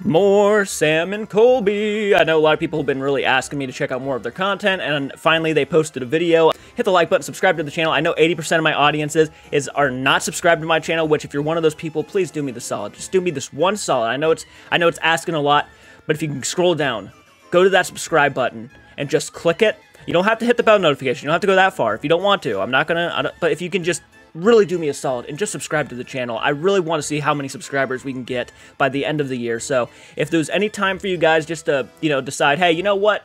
More Sam and Colby. I know a lot of people have been really asking me to check out more of their content, and finally they posted a video. Hit the like button, subscribe to the channel. I know 80% of my audiences are not subscribed to my channel, which if you're one of those people, please do me the solid. Just do me this one solid. I know it's asking a lot, but if you can scroll down, go to that subscribe button and just click it. You don't have to hit the bell notification. You don't have to go that far if you don't want to. But if you can just really do me a solid and just subscribe to the channel. I really want to see how many subscribers we can get by the end of the year. So if there's any time for you guys just to, decide, hey, you know what?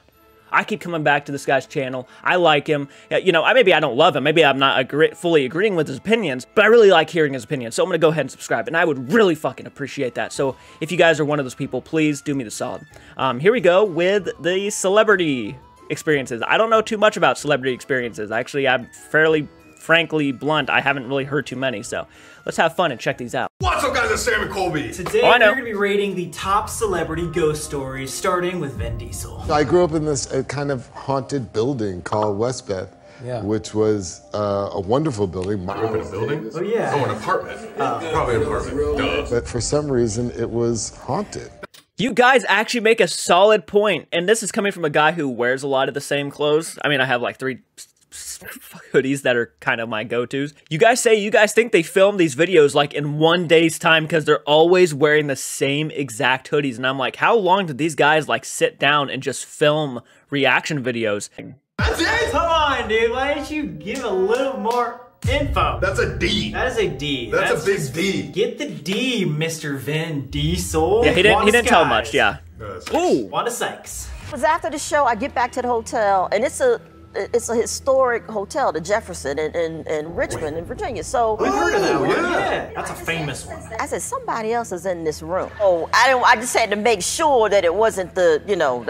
I keep coming back to this guy's channel. I like him. Maybe I don't love him. Maybe I'm not fully agreeing with his opinions, but I really like hearing his opinions. So I'm going to go ahead and subscribe, and I would really fucking appreciate that. So if you guys are one of those people, please do me the solid. Here we go with the celebrity experiences. I don't know too much about celebrity experiences. Actually, I'm fairly frankly blunt. I haven't really heard too many, so let's have fun and check these out. What's up, guys? It's Sam and Colby. Today we're going to be rating the top celebrity ghost stories, starting with Vin Diesel. I grew up in this kind of haunted building called Westbeth, which was a wonderful building. Grew up in a building? Oh yeah. Oh, an apartment. Probably an apartment. Duh. But for some reason, it was haunted. You guys actually make a solid point, and this is coming from a guy who wears a lot of the same clothes. I mean, I have like 3 hoodies that are kind of my go-tos. You guys think they film these videos like in one day's time because they're always wearing the same exact hoodies, and I'm like, how long did these guys like sit down and just film reaction videos? That's it? Come on, dude. Why don't you give a little more info? That's a D. That is a D. That's a big D. Get the D, Mr. Vin Diesel. Yeah, he didn't tell much. Yeah. Ooh. Wanda Sykes. It was after the show. I get back to the hotel, and it's a historic hotel, the Jefferson in Richmond, in Virginia. So we've heard of that one. Yeah. That's a famous one. I said, somebody else is in this room. Oh, I just had to make sure that it wasn't the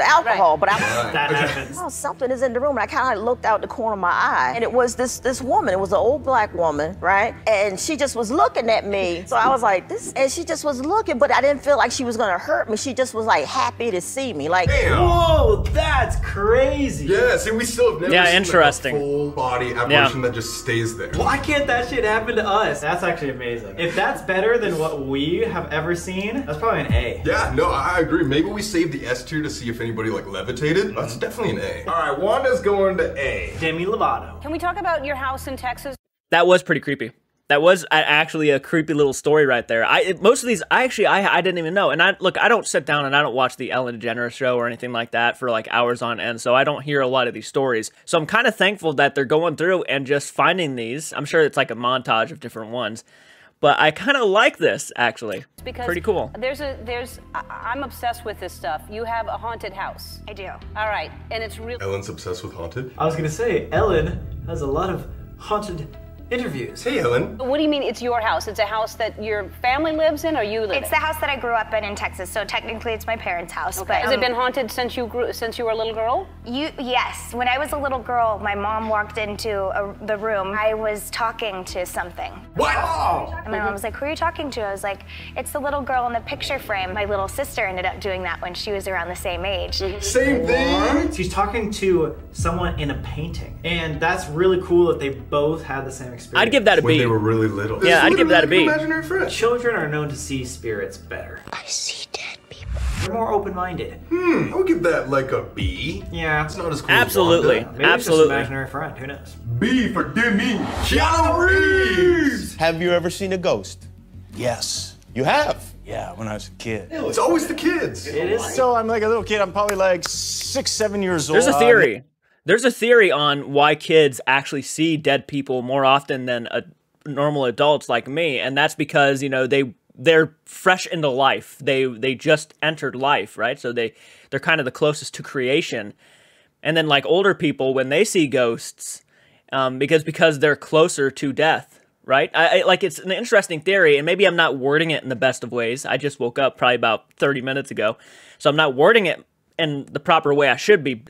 alcohol, but that happens. Oh, something is in the room, and I kind of looked out the corner of my eye, and it was this woman. It was an old black woman, right? And she just was looking at me. So I was like, and she just was looking, but I didn't feel like she was gonna hurt me. She just was like happy to see me, like. Damn. Whoa, that's crazy. Yeah, see, we still have never seen interesting. Like a full body apparition that just stays there. Why can't that shit happen to us? That's actually amazing. If that's better than what we have ever seen, that's probably an A. Yeah, no, I agree. Maybe we saved the S tier to see if anybody like levitated. That's definitely an A. All right, Wanda's going to A. Demi Lovato. Can we talk about your house in Texas? That was pretty creepy. That was actually a creepy little story right there. Most of these, I didn't even know. And I don't sit down and I don't watch the Ellen DeGeneres show or anything like that for like hours on end, so I don't hear a lot of these stories. So I'm kind of thankful that they're going through and just finding these. I'm sure it's like a montage of different ones. But I kind of like this, actually. Because pretty cool. I'm obsessed with this stuff. You have a haunted house. I do. All right, and it's really. Ellen's obsessed with haunted? I was gonna say, Ellen has a lot of haunted interviews. Hey, Ellen. What do you mean it's your house? It's a house that your family lives in, or you live in? It's the house that I grew up in Texas, so technically it's my parents' house. Okay. Has it been haunted since you were a little girl? Yes. When I was a little girl, my mom walked into the room. I was talking to something. What? And my mom was like, who are you talking to? I was like, it's the little girl in the picture frame. My little sister ended up doing that when she was around the same age. Same thing? She's talking to someone in a painting. And that's really cool that they both had the same experience. I'd give that a B. When they were really little. Yeah, I'd give that a B. Imaginary friend. Children are known to see spirits better. I see dead people. They're more open-minded. I would give that like a B. Yeah. It's not as cool Absolutely. as Wanda. Maybe Absolutely. It's just an imaginary friend. Who knows? B for Demi. Keanu Reeves! Have you ever seen a ghost? Yes. You have? Yeah, when I was a kid. It's always the kids. It is. So I'm like a little kid. I'm probably like 6, 7 years old. There's a theory. There's a theory on why kids actually see dead people more often than normal adults like me, and that's because they're fresh into life. They just entered life, right? So they're kind of the closest to creation. And then like older people, when they see ghosts, because they're closer to death, right? Like it's an interesting theory, and maybe I'm not wording it in the best of ways. I just woke up probably about 30 minutes ago, so I'm not wording it in the proper way I should be,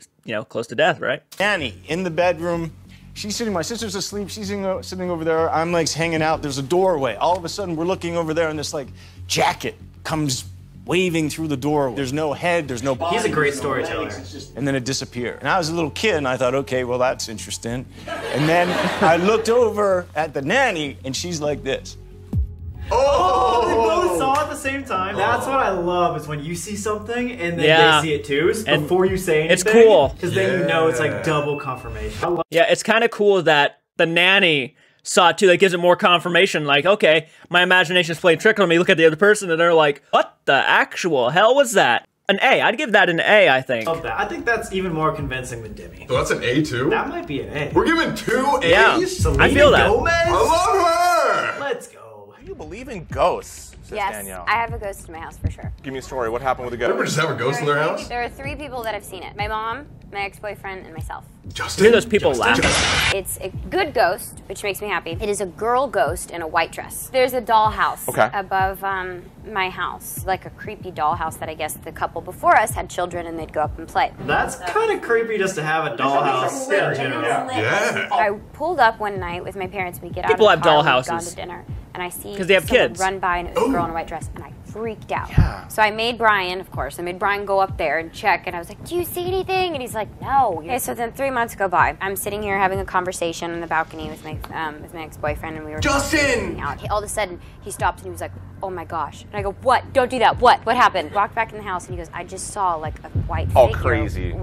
close to death, right? Annie in the bedroom. She's sitting, my sister's asleep, she's sitting over there, I'm like hanging out, there's a doorway. All of a sudden, we're looking over there and this like jacket comes waving through the door. There's no head, there's no body. He's a great storyteller. And then it disappeared. And I was a little kid and I thought, okay, well that's interesting. And then I looked over at the nanny and she's like this. Oh! They both saw it at the same time. That's what I love is when you see something and then Yeah. they see it too before you say anything. It's cool. Because then you know it's like double confirmation. Yeah, it's kind of cool that the nanny saw it too. That gives it more confirmation. Like, okay, my imagination's playing trick on me. Look at the other person and they're like, what the actual hell was that? An A. I'd give that an A, I think. Love that. I think that's even more convincing than Demi. So that's an A too? That might be an A. We're giving 2 A's? Yeah, Selena I feel that. Gomez? I love her! Let's go. You believe in ghosts, says Yes, Danielle. I have a ghost in my house for sure. Give me a story. What happened with the ghost? Remember just have a ghost in their house? There are 3 people that have seen it. My mom, my ex-boyfriend, and myself. Justin? Hear those people laughing. It's a good ghost, which makes me happy. It is a girl ghost in a white dress. There's a dollhouse above my house, like a creepy dollhouse that I guess the couple before us had children and they'd go up and play. That's kind of creepy just to have a dollhouse in general. Yeah. I pulled up one night with my parents. We get out People of the have car, we've dollhouses. gone to dinner, and I see 'Cause they have someone kids. run by and it was a girl in a white dress, and I freaked out. So I made Brian, of course, I made Brian go up there and check, and I was like, do you see anything? And he's like, no. Okay, so then 3 months go by. I'm sitting here having a conversation on the balcony with my ex-boyfriend, and we were Justin! out. All of a sudden, he stops and he was like, oh my gosh. And I go, what? Don't do that. What? What happened? Walked back in the house, and he goes, I just saw like a white figure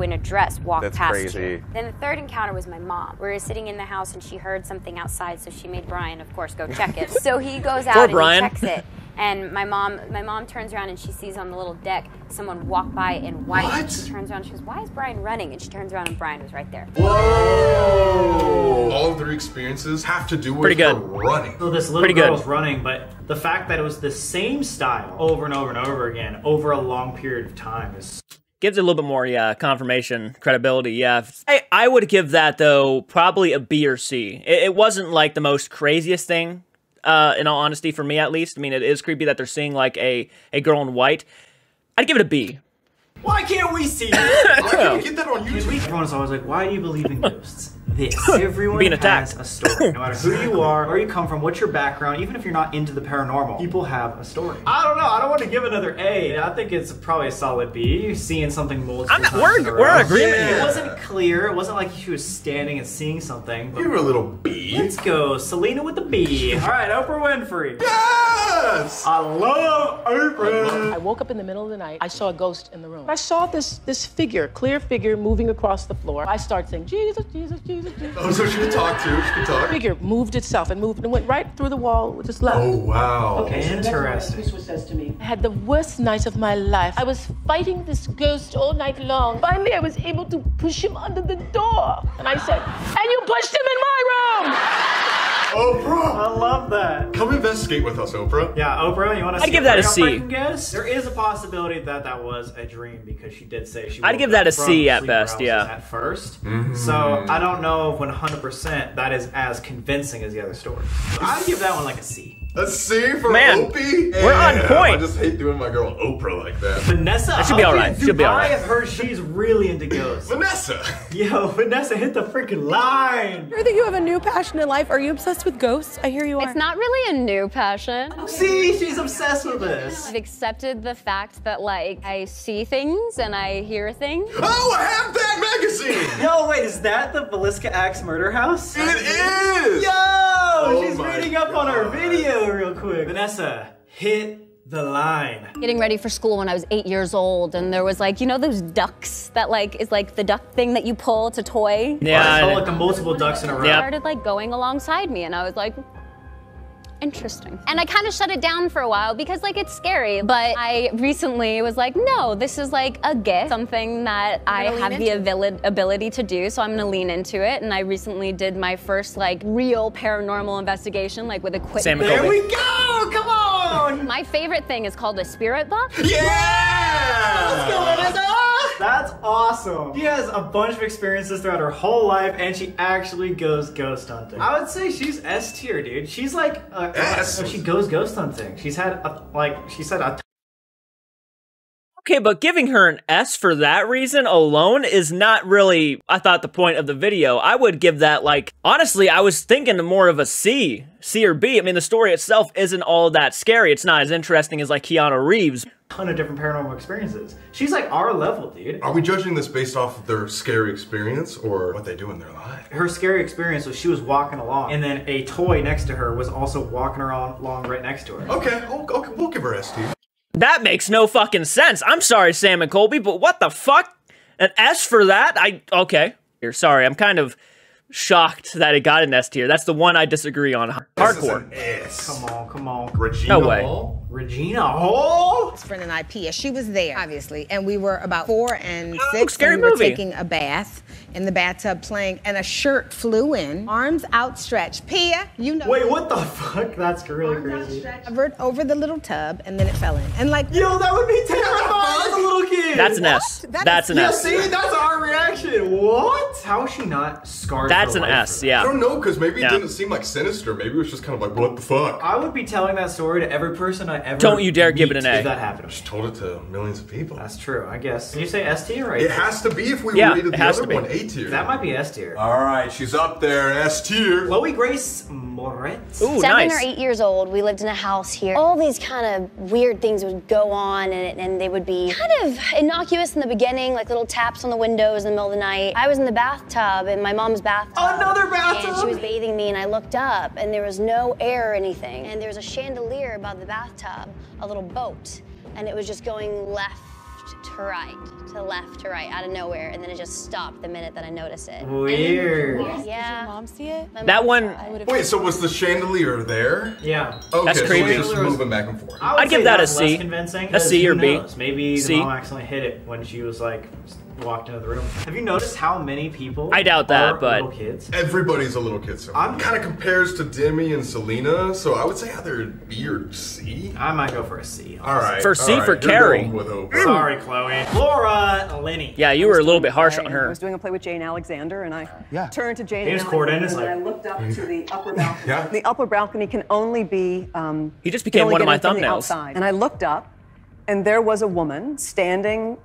in a dress walk past you. Then the third encounter was my mom. We were sitting in the house, and she heard something outside, so she made Brian, of course, go check it. So he goes out and he checks it. And my mom turns around and she sees on the little deck someone walk by in white. What? She turns around and she goes, why is Brian running? And she turns around and Brian was right there. Whoa! All of their experiences have to do with her running. So this little girl's running, but the fact that it was the same style over and over and over again over a long period of time is... Gives it a little bit more, confirmation, credibility, yeah. I would give that, though, probably a B or C. It wasn't, like, the most craziest thing. In all honesty, for me at least. I mean, it is creepy that they're seeing like a girl in white. I'd give it a B. Why can't we see it? Why can't we get that on YouTube? Everyone's always like, why do you believe in ghosts? Everyone Being has attacked. a story. No matter who you are, where you come from, what's your background, even if you're not into the paranormal, people have a story. I don't know. I don't want to give another A. I think it's probably a solid B. You're seeing something multiple times in a row. We're in agreement here. It wasn't clear. It wasn't like she was standing and seeing something. You were a little B. Let's go. Selena with the B. All right, Oprah Winfrey. Yes! I love Oprah. I woke up in the middle of the night. I saw a ghost in the room. I saw this figure, clear figure, moving across the floor. I started saying, Jesus, Jesus, Jesus, Jesus. Oh, so she could talk too? She could talk? The figure moved itself and moved and went right through the wall, just left. Oh, wow. Okay, interesting. Chris says to me, I had the worst night of my life. I was fighting this ghost all night long. Finally, I was able to push him under the door. And I said, and you pushed him in my room! Oprah! I love that. Come investigate with us, Oprah. Yeah, Oprah, you want to I'd give that a C. Guess? There is a possibility that that was a dream because she did say she I'd give that a C at best, yeah. At first. So I don't know if 100% that is as convincing as the other stories. So I'd give that one like a C. A C for Man, Opie? we're on point. I just hate doing my girl Oprah like that. Vanessa, that should be alright. Should be alright. I have heard she's really into ghosts. Vanessa! Yo, Vanessa hit the freaking line! I hear that you have a new passion in life. Are you obsessed with ghosts? I hear you are. It's not really a new passion. See, she's obsessed with this. I've accepted the fact that, like, I see things and I hear things. Oh, I have that magazine! Yo, wait, is that the Villisca Axe Murder House? It is! Yo! She's reading up on our video real quick. Vanessa, hit the line. Getting ready for school when I was 8 years old, and there was like, you know those ducks that like is like the duck thing that you pull to toy? Yeah. I saw like the multiple ducks in a row. It started like going alongside me, and I was like, interesting. And I kind of shut it down for a while because like it's scary, but I recently was like, no, this is like a gift, something that I have the ability to do, so I'm gonna lean into it. And I recently did my first like real paranormal investigation, like with equipment. There we go, come on! My favorite thing is called a spirit box. Yeah! Let's go, Vanessa! That's awesome. She has a bunch of experiences throughout her whole life, and she actually goes ghost hunting. I would say she's S tier, dude. She's like, she goes ghost hunting. She's had, she said a Okay, but giving her an S for that reason alone is not really, I thought, the point of the video. I would give that, like, honestly, I was thinking more of a C or B. I mean, the story itself isn't all that scary. It's not as interesting as, like, Keanu Reeves. Ton of different paranormal experiences. She's like our level, dude. Are we judging this based off of their scary experience or what they do in their life? Her scary experience was she was walking along, and then a toy next to her was also walking along right next to her. Okay, we'll give her S tier. That makes no fucking sense. I'm sorry, Sam and Colby, but what the fuck? An S for that? Okay. You're sorry, I'm kind of shocked that it got an S tier. That's the one I disagree on. Hardcore. Come on. Regina No way. Hall? Regina Hall? His friend and I, Pia, she was there, obviously, and we were about 4 and 6, scary and we were movie. taking a bath in the bathtub playing, and a shirt flew in, arms outstretched. Pia, you know. Wait, what the fuck? That's really crazy. Covered over the little tub, and then it fell in. And like, yo, that would be terrifying as a little kid. That's an S. That's an S. Yeah, see, that's our reaction. What? How is she not scarred? That's an S, yeah. I don't know, because maybe it didn't seem like sinister. Maybe it was just kind of like, what the fuck? I would be telling that story to every person I ever Don't you dare give it an A. If that happened. I just told it to millions of people. That's true, I guess. Can you say S tier, right? It has to be if we rated the other one A tier. That might be S tier. All right, she's up there, S tier. Chloe Grace Moretz. Ooh, 7 or 8 years old, we lived in a house here. All these kind of weird things would go on, and they would be kind of innocuous in the beginning, like little taps on the windows in the middle of the night. I was in the bathtub, in my mom's bathtub. Another bathtub! And she was bathing me, and I looked up, and there was no air or anything. And there was a chandelier above the bathtub, a little boat, and it was just going left to right, to left to right, out of nowhere, and then it just stopped the minute that I noticed it. Weird. Yeah. Did your mom see it? That one. Wait, so was the chandelier there? Yeah. Okay, That's creepy. So it was just moving back and forth. I would I'd give say that a that's less C. convincing, A 'cause C or who B. knows? Maybe C. the mom accidentally hit it when she was like walked into the room. Have you noticed how many people? I doubt that, are but little kids. Everybody's a little kid, so kind of compares to Demi and Selena, so I would say either B or C. I might go for a C. All right. For C all right, for you're Carrie. going with O. Sorry, Chloe. Laura Linney. Yeah, you were a little bit harsh on I her. was doing a play with Jane Alexander, and I turned to Jane James Alexander, Corden is and I like- looked up to the upper balcony. Yeah. The upper balcony can only be. He just can became only one of get my in from the thumbnails. outside. And I looked up, and there was a woman standing.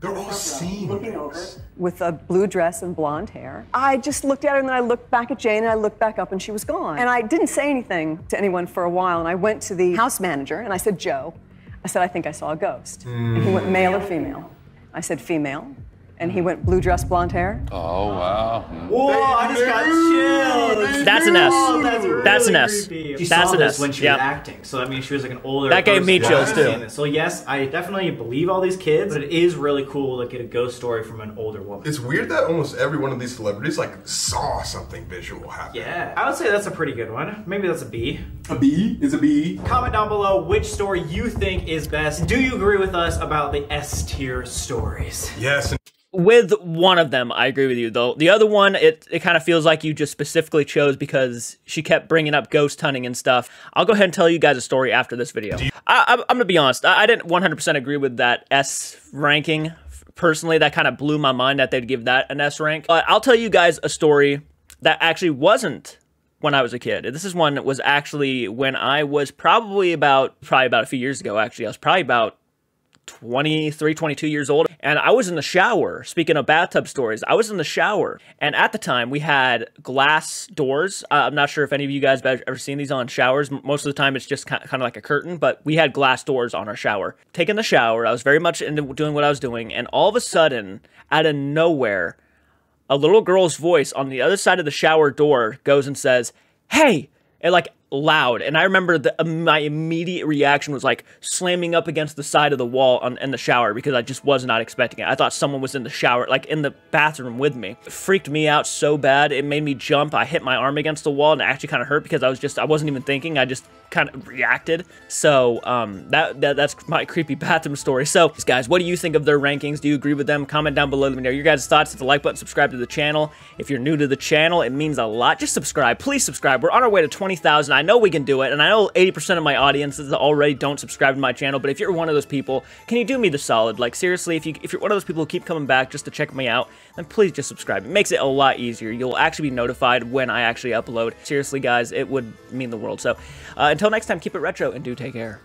They're all seeing looking over things. with a blue dress and blonde hair. I just looked at her, and then I looked back at Jane, and I looked back up, and she was gone. And I didn't say anything to anyone for a while, and I went to the house manager, and I said, Joe, I said, I think I saw a ghost. And he went, male or female? I said, female. And he went, blue dress, blonde hair. Oh, wow. Whoa, I just got chills. That's an S. Oh, that's really That's an S. creepy. She That's saw an this S. when she Yeah. was acting, so I mean, she was like an older. That gave me person. chills, too. Seeing this. So yes, I definitely believe all these kids, but it is really cool to get a ghost story from an older woman. It's weird that almost every one of these celebrities like saw something visual happen. Yeah, I would say that's a pretty good one. Maybe that's a B. A B is a B. Comment down below which story you think is best. Do you agree with us about the S tier stories? Yes. With one of them, I agree with you, though. The other one, it kind of feels like you just specifically chose because she kept bringing up ghost hunting and stuff. I'll go ahead and tell you guys a story after this video. I'm going to be honest. I didn't 100% agree with that S ranking. Personally, that kind of blew my mind that they'd give that an S rank. But I'll tell you guys a story that actually wasn't when I was a kid. This is one that was actually when I was probably about a few years ago, actually. I was probably about 23, 22 years old, and I was in the shower. Speaking of bathtub stories, I was in the shower, and at the time, we had glass doors. I'm not sure if any of you guys have ever seen these on showers. Most of the time, it's just kind of like a curtain, but we had glass doors on our shower. Taking the shower, I was very much into doing what I was doing, and all of a sudden, out of nowhere, a little girl's voice on the other side of the shower door goes and says, "Hey!" And like loud, and I remember my immediate reaction was like slamming up against the side of the wall in the shower because I just was not expecting it. I thought someone was in the shower, like in the bathroom with me. It freaked me out so bad, it made me jump. I hit my arm against the wall, and it actually kind of hurt because I wasn't even thinking, I just kind of reacted. So that's my creepy bathroom story. So guys, what do you think of their rankings? Do you agree with them? Comment down below, let me know your guys' thoughts. Hit the like button, subscribe to the channel. If you're new to the channel, it means a lot. Just subscribe, please subscribe. We're on our way to 20,000. I know we can do it, and I know 80% of my audiences already don't subscribe to my channel, but if you're one of those people, can you do me the solid? Like, seriously, if you're one of those people who keep coming back just to check me out, then please just subscribe. It makes it a lot easier. You'll actually be notified when I actually upload. Seriously, guys, it would mean the world. So, until next time, keep it retro, and do take care.